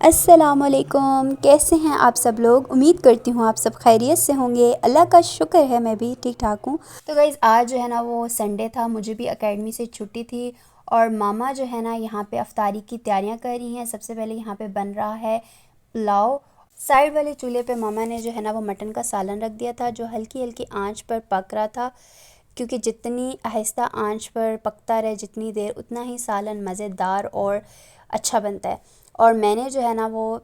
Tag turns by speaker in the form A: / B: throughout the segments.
A: अस्सलामुअलैकुम, कैसे हैं आप सब लोग। उम्मीद करती हूँ आप सब खैरियत से होंगे। अल्लाह का शुक्र है मैं भी ठीक ठाक हूँ। तो गाइज़ आज जो है ना वो संडे था, मुझे भी एकेडमी से छुट्टी थी और मामा जो है ना यहाँ पे अफ्तारी की तैयारियाँ कर रही हैं। सबसे पहले यहाँ पे बन रहा है पुलाव। साइड वाले चूल्हे पे मामा ने जो है ना वो मटन का सालन रख दिया था जो हल्की हल्की आंच पर पक रहा था, क्योंकि जितनी आहिस्ता आंच पर पकता रहे जितनी देर उतना ही सालन मज़ेदार और अच्छा बनता है। और मैंने जो है ना वो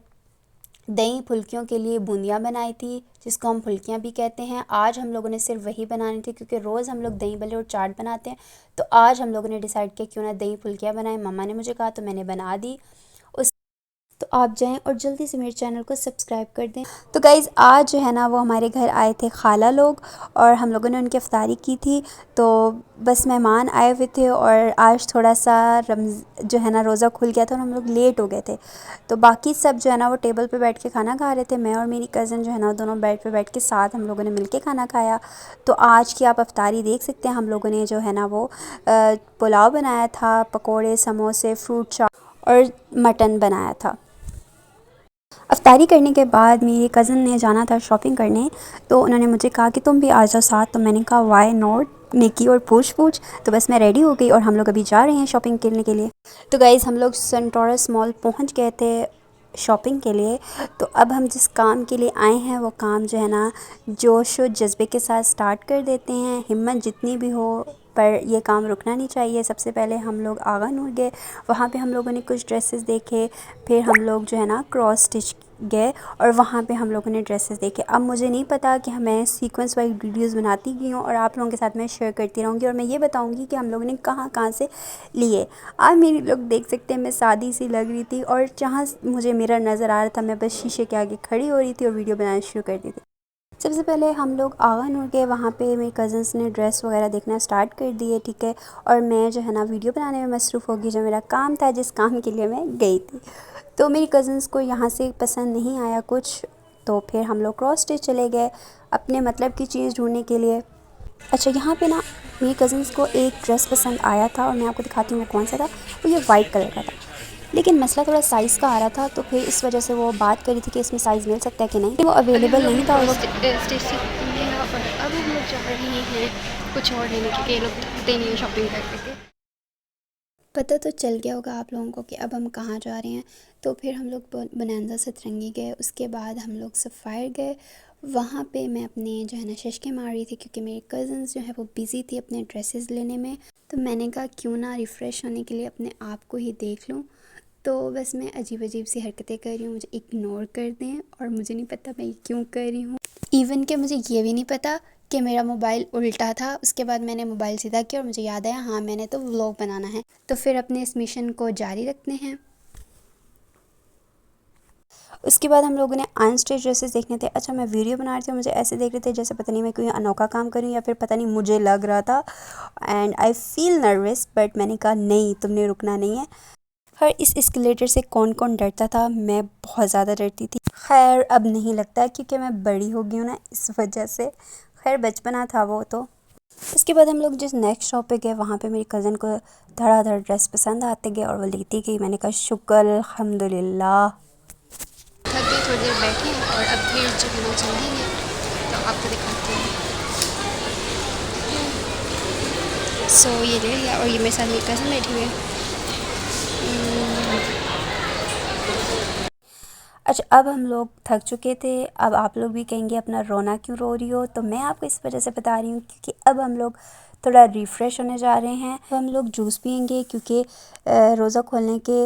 A: दही फुल्कियों के लिए बूंदियाँ बनाई थी, जिसको हम फुल्कियाँ भी कहते हैं। आज हम लोगों ने सिर्फ वही बनानी थी क्योंकि रोज़ हम लोग दही भल्ले और चाट बनाते हैं, तो आज हम लोगों ने डिसाइड किया क्यों ना दही फुल्कियाँ बनाएं। मम्मा ने मुझे कहा तो मैंने बना दी। तो आप जाएं और जल्दी से मेरे चैनल को सब्सक्राइब कर दें। तो गाइज़ आज जो है ना वो हमारे घर आए थे खाला लोग और हम लोगों ने उनकी अफ्तारी की थी। तो बस मेहमान आए हुए थे और आज थोड़ा सा जो है ना रोज़ा खुल गया था और हम लोग लेट हो गए थे। तो बाकी सब जो है ना वो टेबल पे बैठ के खाना खा रहे थे। मैं और मेरी कज़न जो है ना दोनों बेड पे बैठ के साथ हम लोगों ने मिल के खाना खाया। तो आज की आप अफ्तारी देख सकते हैं। हम लोगों ने जो है ना वो पुलाव बनाया था, पकोड़े, समोसे, फ्रूट चाट और मटन बनाया था। अफ्तारी करने के बाद मेरी कज़न ने जाना था शॉपिंग करने, तो उन्होंने मुझे कहा कि तुम भी आ जाओ साथ। तो मैंने कहा वाई नॉट निकी, और पूछ तो बस मैं रेडी हो गई और हम लोग अभी जा रहे हैं शॉपिंग करने के लिए। तो गाइज़ हम लोग सेंटोरस मॉल पहुंच गए थे शॉपिंग के लिए। तो अब हम जिस काम के लिए आए हैं वो काम जो है ना जोश और जज्बे के साथ स्टार्ट कर देते हैं। हिम्मत जितनी भी हो पर ये काम रुकना नहीं चाहिए। सबसे पहले हम लोग आगा नूर गए, वहाँ पे हम लोगों ने कुछ ड्रेसेस देखे। फिर हम लोग जो है ना क्रॉस स्टिच गए और वहाँ पे हम लोगों ने ड्रेसेस देखे। अब मुझे नहीं पता कि मैं सीक्वेंस वाइज वीडियोस बनाती गई हूँ और आप लोगों के साथ मैं शेयर करती रहूँगी और मैं ये बताऊँगी कि हम लोगों ने कहाँ कहाँ से लिए। आप मेरी लोग देख सकते हैं मैं सादी सी लग रही थी और जहाँ मुझे मिरर नज़र आ रहा था मैं बस शीशे के आगे खड़ी हो रही थी और वीडियो बनाना शुरू कर दी थी। सबसे पहले हम लोग आगा नूर गए, वहाँ पे मेरी कज़न्स ने ड्रेस वगैरह देखना स्टार्ट कर दिए, ठीक है। और मैं जो है ना वीडियो बनाने में मसरूफ़ होगी, जो मेरा काम था जिस काम के लिए मैं गई थी। तो मेरी कज़न्स को यहाँ से पसंद नहीं आया कुछ, तो फिर हम लोग क्रॉस स्टिच चले गए अपने मतलब की चीज़ ढूंढने के लिए। अच्छा, यहाँ पे ना मेरी कज़न्स को एक ड्रेस पसंद आया था और मैं आपको दिखाती हूँ वो कौन सा था। वो ये वाइट कलर का था, लेकिन मसला थोड़ा साइज़ का आ रहा था, तो फिर इस वजह से वो बात करी थी कि इसमें साइज़ मिल सकता है कि नहीं। वो
B: अभी हम
A: अवेलेबल
B: लोग
A: नहीं
B: ने
A: था और वो
B: क्रॉस स्टेशन लिया और अब हम लोग जा रहे हैं कुछ और लेने, क्योंकि ये लोग थकते नहीं हैं शॉपिंग कर करके।
A: पता तो चल गया होगा आप लोगों को कि अब हम कहाँ जा रहे हैं। तो फिर हम लोग बनाना सतरंगी गए, उसके बाद हम लोग सफ़ायर गए। वहाँ पे मैं अपने जो है ना शशके मार रही थी क्योंकि मेरी कज़न्स जो है वो बिज़ी थी अपने ड्रेसेस लेने में। तो मैंने कहा क्यों ना रिफ़्रेश होने के लिए अपने आप को ही देख लूँ। तो बस मैं अजीब अजीब सी हरकतें कर रही हूँ, मुझे इग्नोर कर दें। और मुझे नहीं पता मैं ये क्यों कर रही हूँ। इवन कि मुझे ये भी नहीं पता कि मेरा मोबाइल उल्टा था। उसके बाद मैंने मोबाइल सीधा किया और मुझे याद आया हाँ मैंने तो व्लॉग बनाना है। तो फिर अपने इस मिशन को जारी रखते हैं। उसके बाद हम लोगों ने अनस्टिच ड्रेसेस देखने थे। अच्छा, मैं वीडियो बना रही थी, मुझे ऐसे देख रहे थे जैसे पता नहीं मैं कोई अनोखा काम करूँ या फिर पता नहीं मुझे लग रहा था। And I feel nervous, but मैंने कहा नहीं, तुमने रुकना नहीं है। हर इस एस्केलेटर से कौन कौन डरता था, मैं बहुत ज़्यादा डरती थी। खैर अब नहीं लगता क्योंकि मैं बड़ी हो गई हूँ ना, इस वजह से। खैर बचपना था वो तो। उसके बाद हम लोग जिस नेक्स्ट शॉप पे गए वहाँ पे मेरी कज़न को धड़ाधड़ ड्रेस पसंद आते गए और वो लेती गई। मैंने कहा शुक्र अल्हम्दुलिल्लाह।
B: थक गए, थोड़ी देर बैठे और अब फिर जो है ना चलेंगे, तो आपको दिखाते हैं। सो ये ले लिया और ये मेरे साथ मेरी कज़न बैठी हुई है।
A: अच्छा, अब हम लोग थक चुके थे। अब आप लोग भी कहेंगे अपना रोना क्यों रो रही हो, तो मैं आपको इस वजह से बता रही हूँ क्योंकि अब हम लोग थोड़ा रिफ़्रेश होने जा रहे हैं। तो हम लोग जूस पियेंगे क्योंकि रोज़ा खोलने के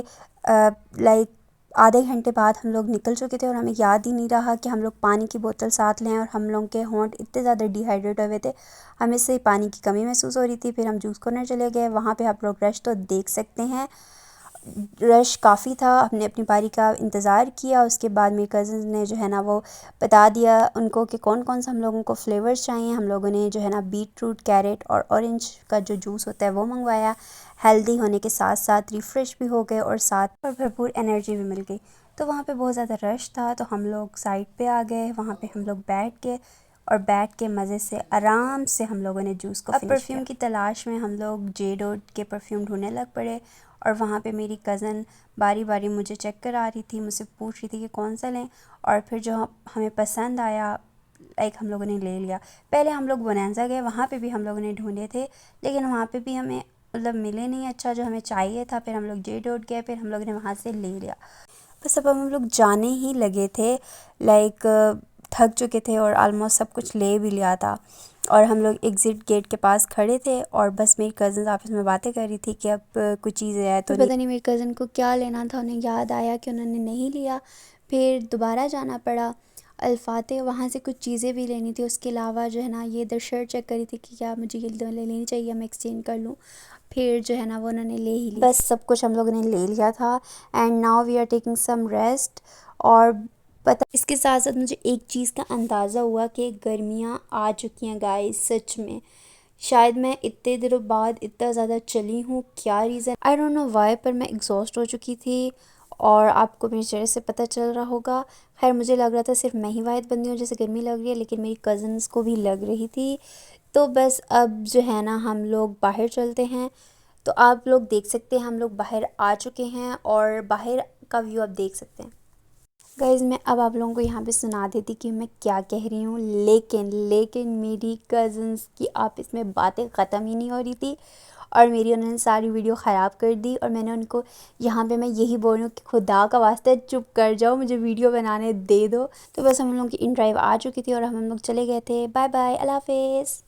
A: लाइक आधे घंटे बाद हम लोग निकल चुके थे और हमें याद ही नहीं रहा कि हम लोग पानी की बोतल साथ लें। और हम लोग के होंठ इतने ज़्यादा डिहाइड्रेट हुए थे, हमें से पानी की कमी महसूस हो रही थी। फिर हम जूस कॉर्नर चले गए, वहाँ पे आप लोग रश तो देख सकते हैं, रश काफ़ी था। हमने अपनी बारी का इंतज़ार किया। उसके बाद मेरी कज़न ने जो है ना वो बता दिया उनको कि कौन कौन सा हम लोगों को फ़्लेवर्स चाहिए। हम लोगों ने जो है ना बीट रूट, कैरेट और ऑरेंज का जो जूस होता है वो मंगवाया। हेल्दी होने के साथ साथ रिफ़्रेश भी हो गए और साथ पर भरपूर एनर्जी भी मिल गई। तो वहाँ पे बहुत ज़्यादा रश था, तो हम लोग साइड पे आ गए। वहाँ पे हम लोग बैठ गए और बैठ के मज़े से आराम से हम लोगों ने जूस को फिनिश किया। परफ्यूम की तलाश में हम लोग जे डॉट के परफ्यूम ढूंढने लग पड़े और वहाँ पे मेरी कज़न बारी बारी मुझे चेक करा रही थी, मुझसे पूछ रही थी कि कौन सा लें, और फिर जो हमें पसंद आया लाइक हम लोगों ने ले लिया। पहले हम लोग बोनांजा गए, वहाँ पे भी हम लोगों ने ढूंढे थे, लेकिन वहाँ पे भी हमें मतलब मिले नहीं अच्छा जो हमें चाहिए था। फिर हम लोग जे डॉट गए, फिर हम लोग ने वहाँ से ले लिया। बस अब हम लोग जाने ही लगे थे, लाइक थक चुके थे और ऑलमोस्ट सब कुछ ले भी लिया था, और हम लोग एग्ज़िट गेट के पास खड़े थे और बस मेरी कज़न आपस में बातें कर रही थी कि अब कुछ चीज़ें है तो पता नहीं मेरी कज़न को क्या लेना था, उन्हें याद आया कि उन्होंने नहीं लिया। फिर दोबारा जाना पड़ा अल्फ़ाते, वहाँ से कुछ चीज़ें भी लेनी थी। उसके अलावा जो है ना ये इधर शर्ट चेक करी थी कि क्या मुझे ये ले लेनी चाहिए, मैं एक्सचेंज कर लूँ। फिर जो है ना वो उन्होंने ले ही ली। बस सब कुछ हम लोगों ने ले लिया था and now we are taking some rest. और पता इसके साथ साथ मुझे एक चीज़ का अंदाज़ा हुआ कि गर्मियाँ आ चुकी हैं गाइस, सच में। शायद मैं इतने दिनों बाद इतना ज़्यादा चली हूँ, क्या reason I don't know why, पर मैं एग्जॉस्ट हो चुकी थी और आपको मेरे चेहरे से पता चल रहा होगा। खैर मुझे लग रहा था सिर्फ मैं ही वाहिद बंदी हूँ जैसे गर्मी लग रही है, लेकिन मेरी कज़न्स को भी लग रही थी। तो बस अब जो है ना हम लोग बाहर चलते हैं। तो आप लोग देख सकते हैं हम लोग बाहर आ चुके हैं और बाहर का व्यू आप देख सकते हैं। गाइज़ मैं अब आप लोगों को यहाँ पे सुना देती कि मैं क्या कह रही हूँ, लेकिन मेरी कज़न्स की आपस में बातें ख़त्म ही नहीं हो रही थी और मेरी उन्होंने सारी वीडियो ख़राब कर दी। और मैंने उनको यहाँ पे मैं यही बोल रही हूँ कि खुदा का वास्ते चुप कर जाओ, मुझे वीडियो बनाने दे दो। तो बस हम लोग की इन ड्राइव आ चुकी थी और हम लोग चले गए थे। बाय बाय, अल्लाह हाफ़िज़।